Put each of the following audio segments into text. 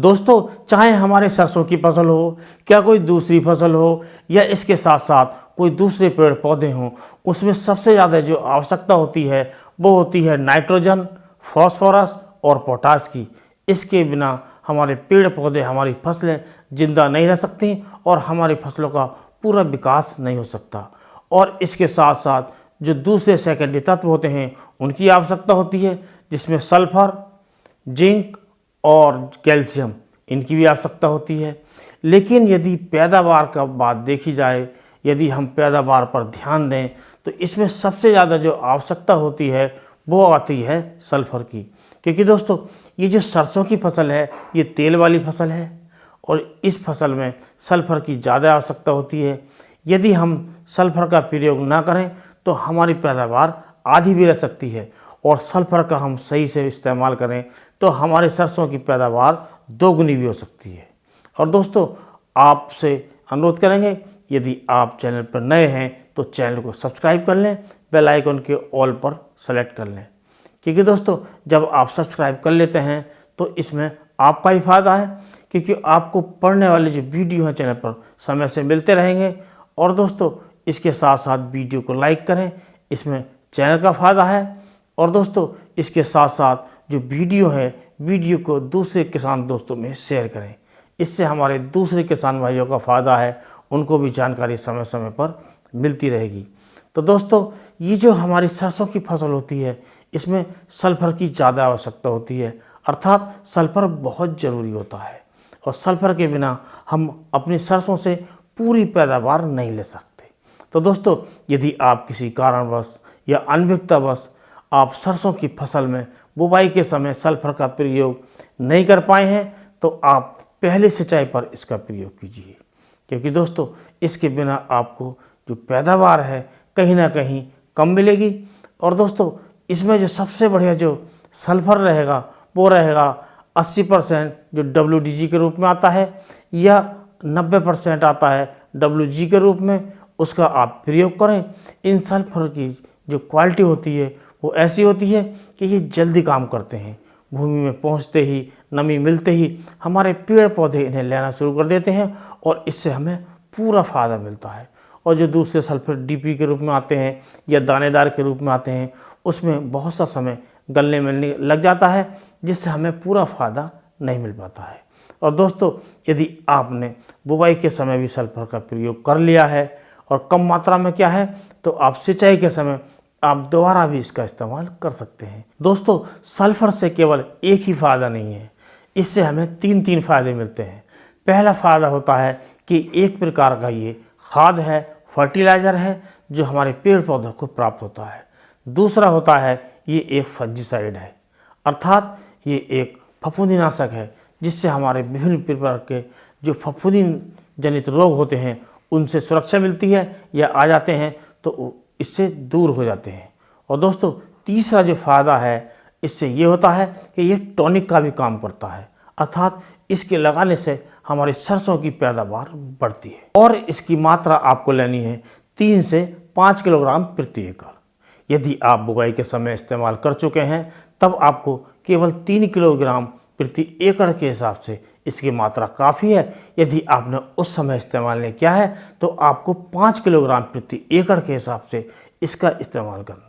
दोस्तों, चाहे हमारे सरसों की फसल हो, क्या कोई दूसरी फसल हो या इसके साथ साथ कोई दूसरे पेड़ पौधे हों, उसमें सबसे ज़्यादा जो आवश्यकता होती है वो होती है नाइट्रोजन, फॉस्फोरस और पोटाश की। इसके बिना हमारे पेड़ पौधे, हमारी फसलें जिंदा नहीं रह सकती और हमारी फसलों का पूरा विकास नहीं हो सकता। और इसके साथ साथ जो दूसरे सेकेंडरी तत्व होते हैं उनकी आवश्यकता होती है, जिसमें सल्फर, जिंक और कैल्शियम, इनकी भी आवश्यकता होती है। लेकिन यदि पैदावार का बात देखी जाए, यदि हम पैदावार पर ध्यान दें, तो इसमें सबसे ज़्यादा जो आवश्यकता होती है वो आती है सल्फर की। क्योंकि दोस्तों, ये जो सरसों की फसल है ये तेल वाली फसल है और इस फसल में सल्फर की ज़्यादा आवश्यकता होती है। यदि हम सल्फर का प्रयोग ना करें तो हमारी पैदावार आधी भी रह सकती है, और सल्फर का हम सही से इस्तेमाल करें तो हमारे सरसों की पैदावार दोगुनी भी हो सकती है। और दोस्तों, आपसे अनुरोध करेंगे, यदि आप चैनल पर नए हैं तो चैनल को सब्सक्राइब कर लें, बेल आइकन के ऑल पर सेलेक्ट कर लें। क्योंकि दोस्तों, जब आप सब्सक्राइब कर लेते हैं तो इसमें आपका ही फ़ायदा है, क्योंकि आपको पढ़ने वाले जो वीडियो हैं चैनल पर समय से मिलते रहेंगे। और दोस्तों, इसके साथ साथ वीडियो को लाइक करें, इसमें चैनल का फ़ायदा है। और दोस्तों, इसके साथ साथ जो वीडियो है, वीडियो को दूसरे किसान दोस्तों में शेयर करें। इससे हमारे दूसरे किसान भाइयों का फ़ायदा है, उनको भी जानकारी समय समय पर मिलती रहेगी। तो दोस्तों, ये जो हमारी सरसों की फसल होती है इसमें सल्फर की ज़्यादा आवश्यकता होती है, अर्थात सल्फर बहुत ज़रूरी होता है। और सल्फर के बिना हम अपनी सरसों से पूरी पैदावार नहीं ले सकते। तो दोस्तों, यदि आप किसी कारणवश या अनभिज्ञतावश आप सरसों की फसल में बुवाई के समय सल्फर का प्रयोग नहीं कर पाए हैं तो आप पहले सिंचाई पर इसका प्रयोग कीजिए। क्योंकि दोस्तों, इसके बिना आपको जो पैदावार है कहीं ना कहीं कम मिलेगी। और दोस्तों, इसमें जो सबसे बढ़िया जो सल्फर रहेगा वो रहेगा 80% जो WDG के रूप में आता है, या 90% आता है WG के रूप में, उसका आप प्रयोग करें। इन सल्फर की जो क्वालिटी होती है वो ऐसी होती है कि ये जल्दी काम करते हैं। भूमि में पहुंचते ही, नमी मिलते ही हमारे पेड़ पौधे इन्हें लेना शुरू कर देते हैं और इससे हमें पूरा फ़ायदा मिलता है। और जो दूसरे सल्फर DP के रूप में आते हैं या दानेदार के रूप में आते हैं, उसमें बहुत सा समय गलने मिलने लग जाता है, जिससे हमें पूरा फ़ायदा नहीं मिल पाता है। और दोस्तों, यदि आपने बुवाई के समय भी सल्फर का प्रयोग कर लिया है और कम मात्रा में क्या है, तो आप सिंचाई के समय आप दोबारा भी इसका इस्तेमाल कर सकते हैं। दोस्तों, सल्फर से केवल एक ही फ़ायदा नहीं है, इससे हमें तीन फ़ायदे मिलते हैं। पहला फ़ायदा होता है कि एक प्रकार का ये खाद है, फर्टिलाइज़र है, जो हमारे पेड़ पौधों को प्राप्त होता है। दूसरा होता है ये एक फंजीसाइड है, अर्थात ये एक फफूंदीनाशक है, जिससे हमारे विभिन्न प्रकार के जो फफूंदी जनित रोग होते हैं उनसे सुरक्षा मिलती है, या आ जाते हैं तो इससे दूर हो जाते हैं। और दोस्तों, तीसरा जो फ़ायदा है इससे ये होता है कि ये टॉनिक का भी काम करता है, अर्थात इसके लगाने से हमारी सरसों की पैदावार बढ़ती है। और इसकी मात्रा आपको लेनी है 3 से 5 किलोग्राम प्रति एकड़। यदि आप बुवाई के समय इस्तेमाल कर चुके हैं तब आपको केवल 3 किलोग्राम प्रति एकड़ के हिसाब से इसकी मात्रा काफ़ी है। यदि आपने उस समय इस्तेमाल नहीं किया है तो आपको 5 किलोग्राम प्रति एकड़ के हिसाब से इसका इस्तेमाल करना।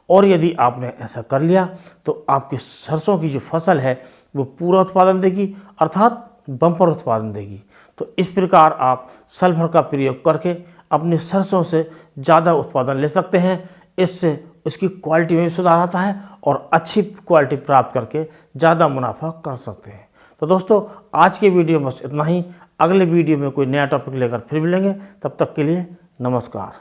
और यदि आपने ऐसा कर लिया तो आपकी सरसों की जो फसल है वो पूरा उत्पादन देगी, अर्थात बम्पर उत्पादन देगी। तो इस प्रकार आप सल्फर का प्रयोग करके अपनी सरसों से ज़्यादा उत्पादन ले सकते हैं। इससे उसकी क्वालिटी में भी सुधार आता है और अच्छी क्वालिटी प्राप्त करके ज़्यादा मुनाफा कर सकते हैं। तो दोस्तों, आज के वीडियो में बस इतना ही। अगले वीडियो में कोई नया टॉपिक लेकर फिर मिलेंगे, तब तक के लिए नमस्कार।